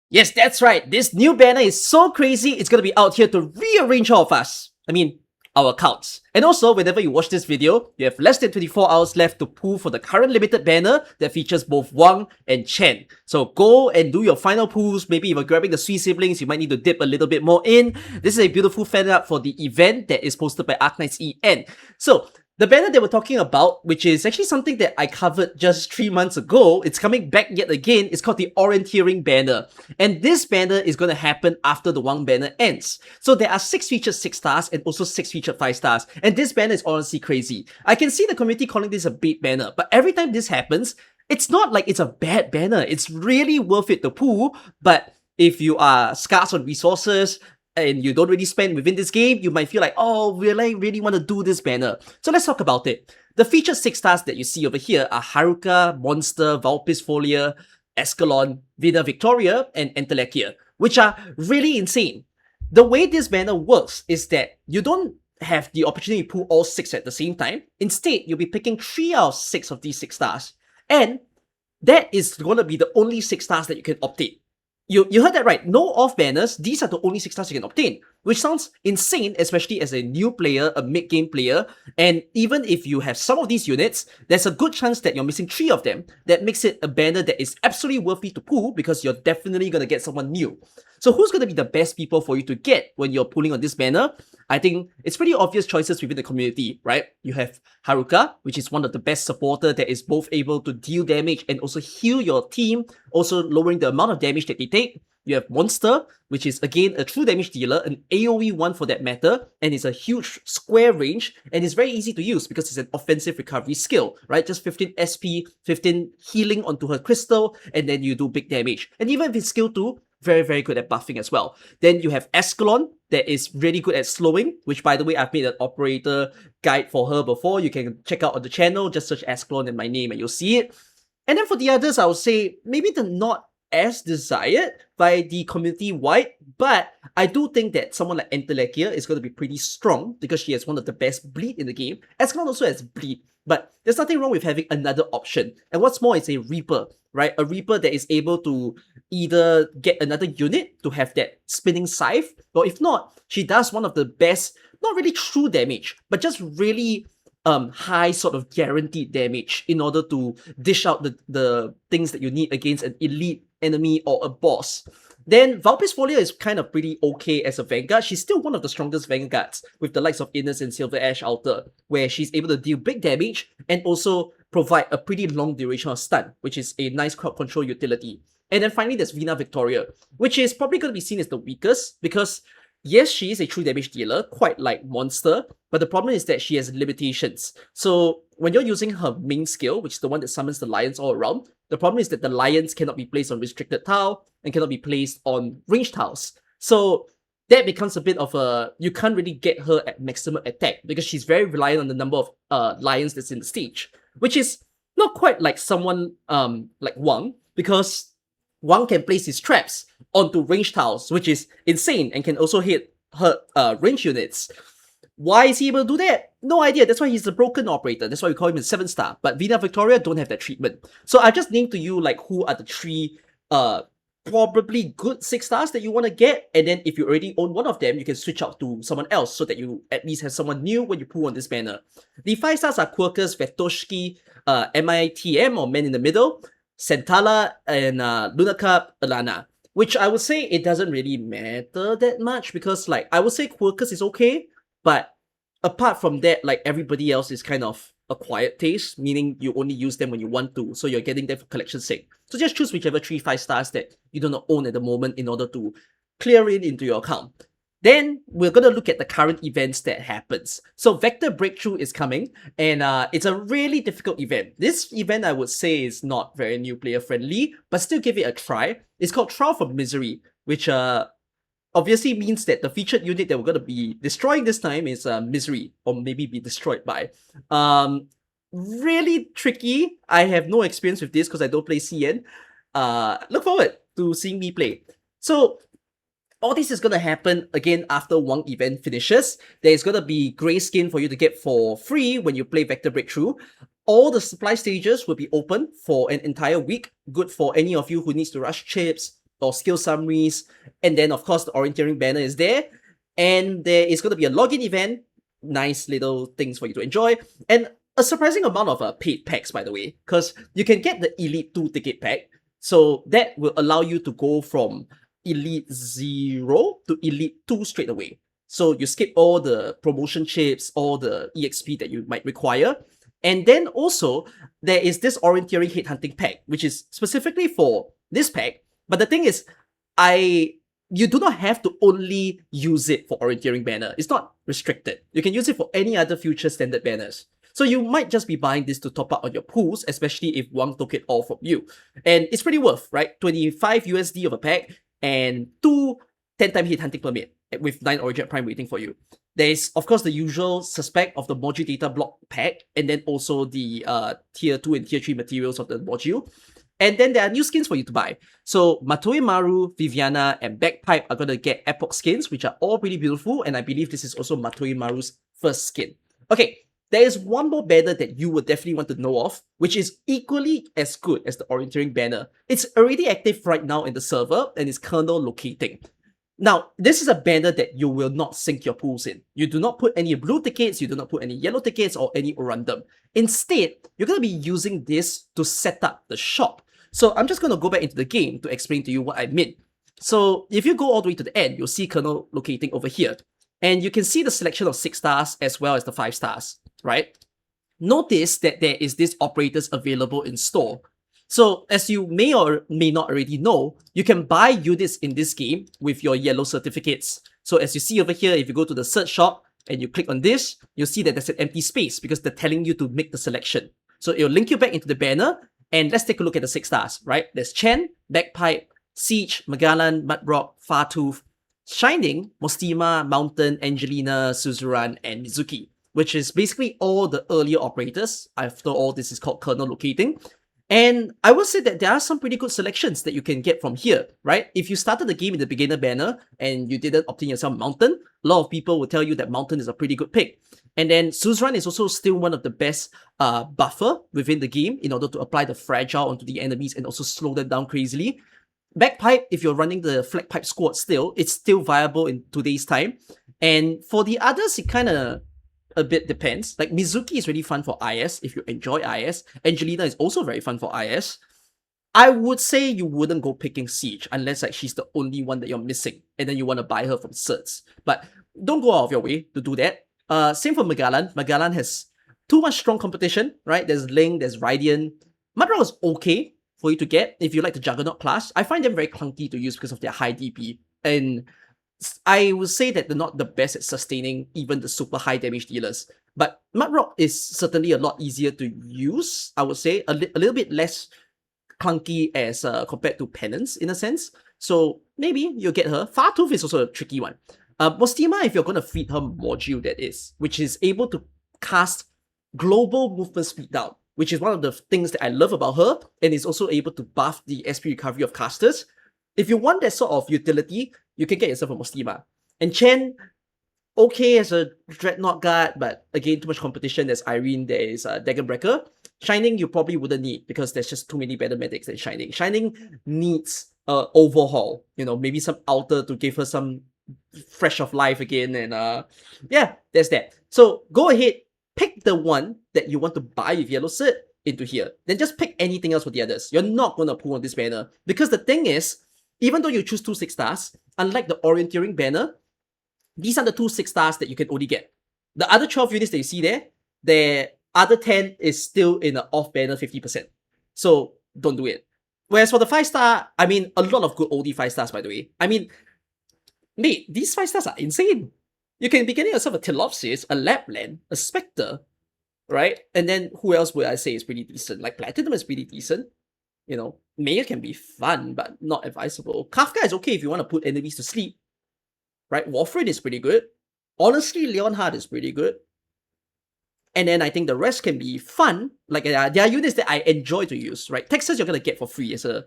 Yes, that's right. This new banner is so crazy, it's gonna be out here to rearrange all of us. I mean, our accounts. And also, whenever you watch this video, you have less than 24 hours left to pull for the current limited banner that features both Wang and Chen. So go and do your final pulls. Maybe if you're grabbing the Sui siblings, you might need to dip a little bit more in. This is a beautiful fan art for the event that is posted by Arknights EN. So, the banner that we're talking about, which is actually something that I covered just 3 months ago, it's coming back yet again. It's called the Orienteering Banner. And this banner is going to happen after the Wang banner ends. So there are 6 featured 6 stars and also 6 featured 5 stars. And this banner is honestly crazy. I can see the community calling this a bait banner, but every time this happens, it's not like it's a bad banner. It's really worth it to pull, but if you are scarce on resources, and you don't really spend within this game, you might feel like, oh, really want to do this banner. So let's talk about it. The featured 6 stars that you see over here are Haruka, Monster, Valpis Folia, Escalon, Vida Victoria, and Entelekia, which are really insane. The way this banner works is that you don't have the opportunity to pull all 6 at the same time. Instead, you'll be picking 3 out of 6 of these 6 stars. And that is going to be the only 6 stars that you can obtain. You heard that right. No off banners. These are the only 6 stars you can obtain, which sounds insane, especially as a new player, a mid-game player. And even if you have some of these units, there's a good chance that you're missing 3 of them. That makes it a banner that is absolutely worthy to pull because you're definitely going to get someone new. So who's going to be the best people for you to get when you're pulling on this banner? I think it's pretty obvious choices within the community, right? You have Haruka, which is one of the best supporter that is both able to deal damage and also heal your team, also lowering the amount of damage that they take. You have Monster, which is again a true damage dealer, an AoE one for that matter, and it's a huge square range, and it's very easy to use because it's an offensive recovery skill, right? Just 15 SP, 15 healing onto her crystal, and then you do big damage. And even if it's skill 2, very good at buffing as well. Then you have Escalon, that is really good at slowing, which by the way, I've made an operator guide for her before. You can check out on the channel, just search Escalon and my name and you'll see it. And then for the others, I would say maybe they're not as desired by the community wide, but I do think that someone like Entelekia is going to be pretty strong because she has one of the best bleed in the game. Escalon also has bleed, but there's nothing wrong with having another option. And what's more, it's a Reaper, right? A Reaper that is able to either get another unit to have that spinning scythe, or if not, she does one of the best, not really true damage, but just really high sort of guaranteed damage in order to dish out the things that you need against an elite enemy or a boss. Then Valpis Folia is kind of pretty okay as a Vanguard. She's still one of the strongest Vanguards with the likes of Innes and Silver Ash Altar, where she's able to deal big damage and also provide a pretty long duration of stun, which is a nice crowd control utility. And then finally, there's Vina Victoria, which is probably going to be seen as the weakest because yes, she is a true damage dealer, quite like Monster, but the problem is that she has limitations. So when you're using her main skill, which is the one that summons the lions all around, the problem is that the lions cannot be placed on restricted tile and cannot be placed on ranged tiles. So that becomes a bit of a, you can't really get her at maximum attack because she's very reliant on the number of lions that's in the stage, which is not quite like someone like Wang, because Wang can place his traps onto range tiles, which is insane and can also hit her range units. Why is he able to do that? No idea. That's why he's a broken operator. That's why we call him a 7-star. But Vina Victoria don't have that treatment. So I just named to you like who are the 3 probably good 6 stars that you want to get, and then if you already own one of them, you can switch out to someone else so that you at least have someone new when you pull on this banner. The 5 stars are Quirkus, Vetoshki, MITM or Men in the Middle, Santala, and Lunacup, Alana. Which I would say it doesn't really matter that much because like I would say Quirkus is okay, but apart from that, like everybody else is kind of acquired taste, meaning you only use them when you want to, so you're getting them for collection's sake. So just choose whichever 3-5 stars that you do not own at the moment in order to clear it into your account. Then we're going to look at the current events that happens. So Vector Breakthrough is coming, and it's a really difficult event. This event I would say is not very new player friendly, but still give it a try. It's called Trial for Misery, which obviously means that the featured unit that we're going to be destroying this time is Misery, or maybe be destroyed by. Really tricky. I have no experience with this because I don't play CN. Look forward to seeing me play. So all this is going to happen again after one event finishes. There is going to be grey skin for you to get for free when you play Vector Breakthrough. All the supply stages will be open for an entire week. Good for any of you who needs to rush chips, or skill summaries. And then, of course, the Orienteering Banner is there. And there is going to be a login event. Nice little things for you to enjoy. And a surprising amount of paid packs, by the way, because you can get the Elite 2 ticket pack. So that will allow you to go from Elite 0 to Elite 2 straight away. So you skip all the promotion chips, all the EXP that you might require. And then also, there is this Orienteering Headhunting pack, which is specifically for this pack. But the thing is, you do not have to only use it for Orienteering Banner. It's not restricted. You can use it for any other future standard banners. So you might just be buying this to top up on your pools, especially if Wang took it all from you. And it's pretty worth, right? 25 USD of a pack and 2 10-time Headhunting permit with 9 Origin Prime waiting for you. There's, of course, the usual suspect of the module data block pack, and then also the tier 2 and tier 3 materials of the module. And then there are new skins for you to buy. So Matoi Maru, Viviana, and Bagpipe are going to get epoch skins, which are all pretty beautiful. And I believe this is also Matoi Maru's first skin. Okay, there is one more banner that you would definitely want to know of, which is equally as good as the Orienteering Banner. It's already active right now in the server, and it's Kernel Locating. Now, this is a banner that you will not sink your pools in. You do not put any blue tickets, you do not put any yellow tickets, or any random. Instead, you're going to be using this to set up the shop. So I'm just going to go back into the game to explain to you what I mean. So if you go all the way to the end, you'll see Kernel Locating over here. And you can see the selection of 6 stars as well as the 5 stars, right? Notice that there is this operators available in store. So as you may or may not already know, you can buy units in this game with your yellow certificates. So as you see over here, if you go to the search shop and you click on this, you'll see that there's an empty space because they're telling you to make the selection. So it'll link you back into the banner. And let's take a look at the 6 stars, right? There's Chen, Bagpipe, Siege, Magalan, Mudrock, Fartooth, Shining, Mostima, Mountain, Angelina, Suzerain, and Mizuki, which is basically all the earlier operators. After all, this is called Kernel Locating. And I will say that there are some pretty good selections that you can get from here, right? If you started the game in the beginner banner and you didn't obtain yourself Mountain, a lot of people will tell you that Mountain is a pretty good pick. And then Suzerain is also still one of the best buffer within the game in order to apply the fragile onto the enemies and also slow them down crazily. Bagpipe, if you're running the Flag Pipe squad still, it's still viable in today's time. And for the others, it kind of a bit depends. Like Mizuki is really fun for IS if you enjoy IS. Angelina is also very fun for IS. I would say you wouldn't go picking Siege unless like she's the only one that you're missing and then you want to buy her from certs. But don't go out of your way to do that. Same for Magalan. Magalan has too much strong competition, right? There's Ling, there's Rydian. Mudrock is okay for you to get if you like the Juggernaut class. I find them very clunky to use because of their high DP. And I would say that they're not the best at sustaining even the super high damage dealers. But Mudrock is certainly a lot easier to use, I would say. A little bit less clunky as compared to Penance in a sense. So maybe you'll get her. Fartooth is also a tricky one. Mostima, if you're going to feed her module, that is, which is able to cast global movement speed down, which is one of the things that I love about her, and is also able to buff the SP recovery of casters. If you want that sort of utility, you can get yourself a Mostima. And Chen, okay as a Dreadnought guard, but again, too much competition. There's Irene, there is Daggerbreaker. Shining, you probably wouldn't need because there's just too many better medics than Shining. Shining needs overhaul, you know, maybe some altar to give her some fresh of life again. And yeah, there's that. So go ahead, pick the one that you want to buy with yellow cert into here. Then just pick anything else for the others. You're not going to pull on this banner. Because the thing is, even though you choose 2 6 stars, unlike the Orienteering banner, these are the 2 6 stars that you can only get. The other 12 units that you see there, the other 10 is still in the off banner 50%. So don't do it. Whereas for the 5 star, I mean, a lot of good oldie 5 stars, by the way. I mean, mate, these 5 stars are insane. You can be getting yourself a Telopsis, a Lapland, a Spectre, right? And then who else would I say is pretty decent? Like Platinum is pretty decent. You know, Mayor can be fun, but not advisable. Kafka is okay if you want to put enemies to sleep, right? Warframe is pretty good. Honestly, Leonhard is pretty good. And then I think the rest can be fun. Like there are units that I enjoy to use, right? Texas you're going to get for free as a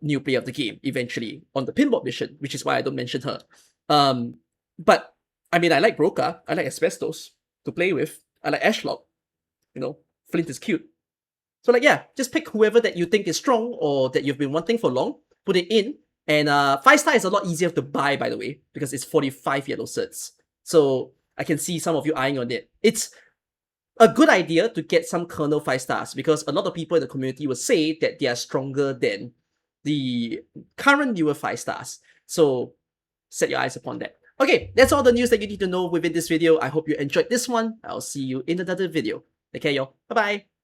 new player of the game eventually on the pinball mission, which is why I don't mention her. But I mean, I like Broca. I like Asbestos to play with. I like Ashlock. You know, Flint is cute. So like, yeah, just pick whoever that you think is strong or that you've been wanting for long, put it in, And 5-star is a lot easier to buy, by the way, because it's 45 yellow certs. So I can see some of you eyeing on it. It's a good idea to get some kernel 5 stars because a lot of people in the community will say that they are stronger than the current newer 5 stars. So set your eyes upon that. Okay, that's all the news that you need to know within this video. I hope you enjoyed this one. I'll see you in another video. Take care, y'all. Bye-bye.